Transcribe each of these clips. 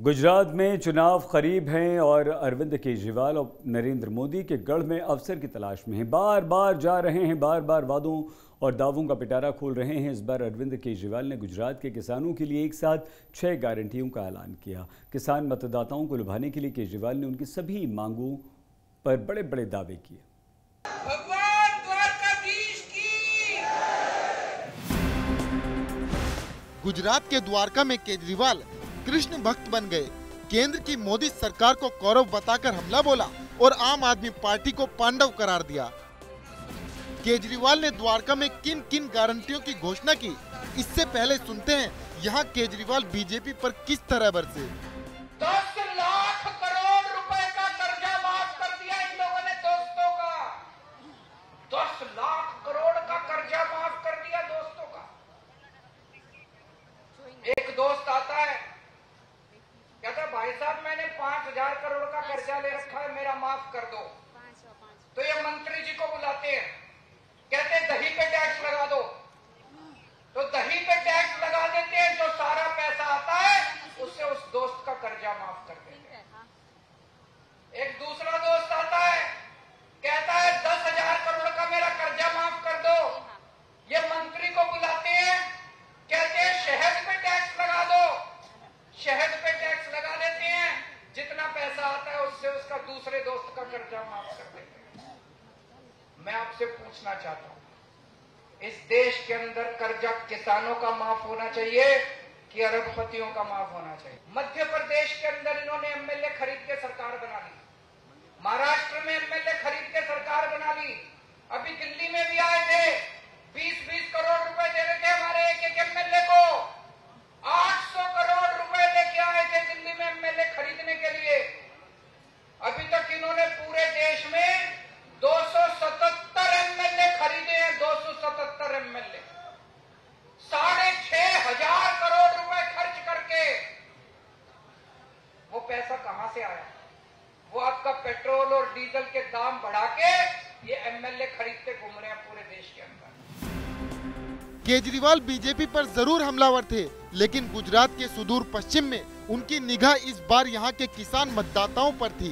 गुजरात में चुनाव करीब हैं और अरविंद केजरीवाल और नरेंद्र मोदी के गढ़ में अवसर की तलाश में हैं। बार बार जा रहे हैं, बार बार वादों और दावों का पिटारा खोल रहे हैं। इस बार अरविंद केजरीवाल ने गुजरात के किसानों के लिए एक साथ 6 गारंटियों का ऐलान किया। किसान मतदाताओं को लुभाने के लिए केजरीवाल ने उनकी सभी मांगों पर बड़े बड़े दावे किए। गुजरात के द्वारका में केजरीवाल कृष्ण भक्त बन गए। केंद्र की मोदी सरकार को कौरव बताकर हमला बोला और आम आदमी पार्टी को पांडव करार दिया। केजरीवाल ने द्वारका में किन किन गारंटियों की घोषणा की, इससे पहले सुनते हैं यहाँ केजरीवाल बीजेपी पर किस तरह बरसे। 10 लाख करोड़ रुपए का कर्जा माफ कर दिया इन लोगों ने दोस्तों का। 10 लाख करोड़ का कर्जा माफ कर दिया दोस्तों का। एक दोस्त आता है, कहता भाई साहब मैंने 5,000 करोड़ का कर्जा ले रखा है, मेरा माफ कर दो। तो ये मंत्री जी को बुलाते हैं, कहते दही पे टैक्स लगा दो। तो दही पे टैक्स लगा देते हैं, जो सारा पैसा आता है उससे उस दोस्त का कर्जा माफ कर देते हैं। एक दूसरा दोस्त आता है, कहता है 10,000 करोड़ का मेरा कर्जा माफ कर दो। ये मंत्री को बुलाते हैं, कहते हैं शहद पे टैक्स लगा दो। शहद पे टैक्स लगा देते हैं, जितना पैसा आता है उससे उसका दूसरे दोस्त का कर्जा माफ कर देते हैं। मैं आपसे पूछना चाहता हूं, इस देश के अंदर कर्जा किसानों का माफ होना चाहिए कि अरबपतियों का माफ होना चाहिए? मध्य प्रदेश के अंदर इन्होंने एमएलए खरीद के सरकार बना ली, महाराष्ट्र में एमएलए खरीद के सरकार बना ली, अभी दिल्ली में भी आए थे, 20-20 करोड़ रुपए दे रहे थे हमारे एक एमएलए को। 800 करोड़ रुपए लेके आए थे दिल्ली में एमएलए खरीदने के लिए। अभी तक इन्होंने पूरे देश में 277 एमएलए खरीदे हैं। 277 एमएलए 6,500 करोड़ रुपए खर्च करके। वो पैसा कहां से आया? वो आपका पेट्रोल और डीजल के दाम बढ़ा के ये एमएलए खरीदते घूम रहे हैं पूरे देश के अंदर। केजरीवाल बीजेपी पर जरूर हमलावर थे, लेकिन गुजरात के सुदूर पश्चिम में उनकी निगाह इस बार यहाँ के किसान मतदाताओं पर थी।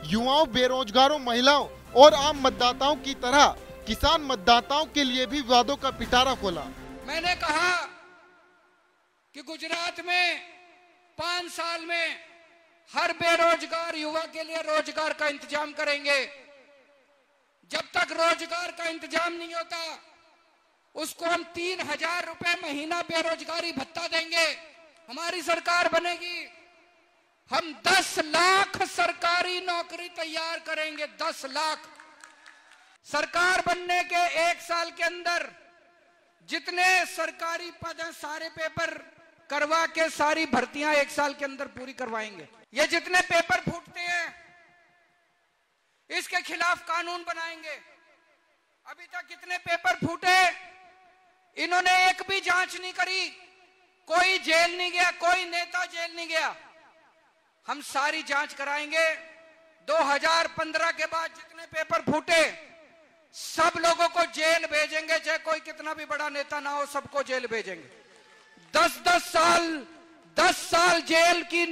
युवाओं, बेरोजगारों, महिलाओं और आम मतदाताओं की तरह किसान मतदाताओं के लिए भी वादों का पिटारा खोला। मैंने कहा कि गुजरात में 5 साल में हर बेरोजगार युवा के लिए रोजगार का इंतजाम करेंगे। जब तक रोजगार का इंतजाम नहीं होता उसको हम 3,000 रुपए महीना बेरोजगारी भत्ता देंगे। हमारी सरकार बनेगी, हम 10 लाख सरकारी नौकरी तैयार करेंगे। 10 लाख। सरकार बनने के 1 साल के अंदर जितने सरकारी पद हैं सारे पेपर करवा के सारी भर्तियां 1 साल के अंदर पूरी करवाएंगे। ये जितने पेपर फूटते हैं इसके खिलाफ कानून बनाएंगे। अभी तक कितने पेपर फूटे, इन्होंने एक भी जांच नहीं करी, कोई जेल नहीं गया, कोई नेता जेल नहीं गया। हम सारी जांच कराएंगे। 2015 के बाद जितने पेपर फूटे सब लोगों को जेल भेजेंगे, चाहे कोई कितना भी बड़ा नेता ना हो, सबको जेल भेजेंगे। 10 साल जेल की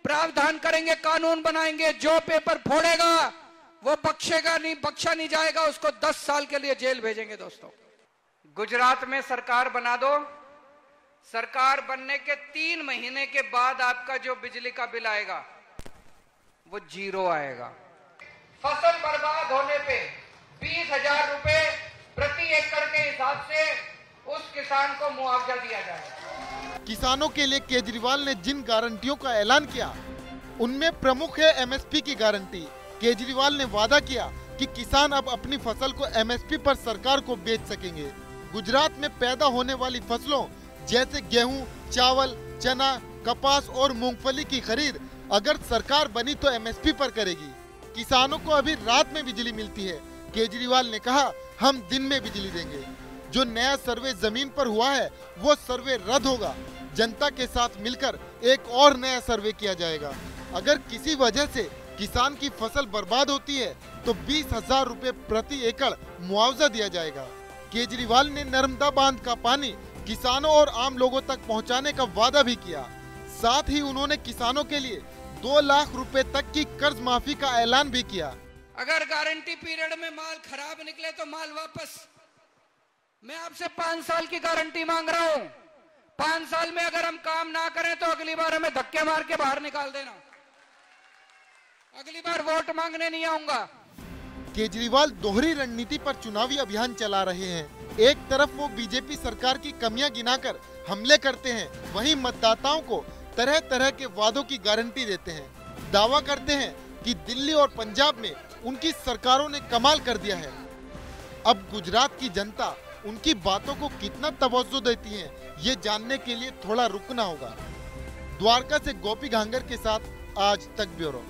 प्रावधान करेंगे, कानून बनाएंगे। जो पेपर फोड़ेगा वो बख्शेगा नहीं, बख्शा नहीं जाएगा, उसको 10 साल के लिए जेल भेजेंगे। दोस्तों, गुजरात में सरकार बना दो। सरकार बनने के 3 महीने के बाद आपका जो बिजली का बिल आएगा वो 0 आएगा। फसल बर्बाद होने पे 20,000 रुपए प्रति एकड़ के हिसाब से उस किसान को मुआवजा दिया जाएगा। किसानों के लिए केजरीवाल ने जिन गारंटियों का ऐलान किया उनमें प्रमुख है एमएसपी की गारंटी। केजरीवाल ने वादा किया कि किसान अब अपनी फसल को एमएसपी पर सरकार को बेच सकेंगे। गुजरात में पैदा होने वाली फसलों जैसे गेहूं, चावल, चना, कपास और मूंगफली की खरीद अगर सरकार बनी तो एमएसपी पर करेगी। किसानों को अभी रात में बिजली मिलती है। केजरीवाल ने कहा हम दिन में बिजली देंगे। जो नया सर्वे जमीन पर हुआ है वो सर्वे रद्द होगा। जनता के साथ मिलकर एक और नया सर्वे किया जाएगा। अगर किसी वजह से किसान की फसल बर्बाद होती है तो 20,000 रुपए प्रति एकड़ मुआवजा दिया जाएगा। केजरीवाल ने नर्मदा बांध का पानी किसानों और आम लोगों तक पहुंचाने का वादा भी किया। साथ ही उन्होंने किसानों के लिए 2 लाख रुपए तक की कर्ज माफी का ऐलान भी किया। अगर गारंटी पीरियड में माल खराब निकले तो माल वापस। मैं आपसे 5 साल की गारंटी मांग रहा हूं। 5 साल में अगर हम काम ना करें तो अगली बार हमें धक्के मार के बाहर निकाल देना। अगली बार वोट मांगने नहीं आऊंगा। केजरीवाल दोहरी रणनीति पर चुनावी अभियान चला रहे हैं। एक तरफ वो बीजेपी सरकार की कमियां गिनाकर हमले करते हैं, वहीं मतदाताओं को तरह तरह के वादों की गारंटी देते हैं। दावा करते हैं कि दिल्ली और पंजाब में उनकी सरकारों ने कमाल कर दिया है। अब गुजरात की जनता उनकी बातों को कितना तवज्जो देती है, ये जानने के लिए थोड़ा रुकना होगा। द्वारका से गोपी घांगर के साथ आज तक ब्यूरो।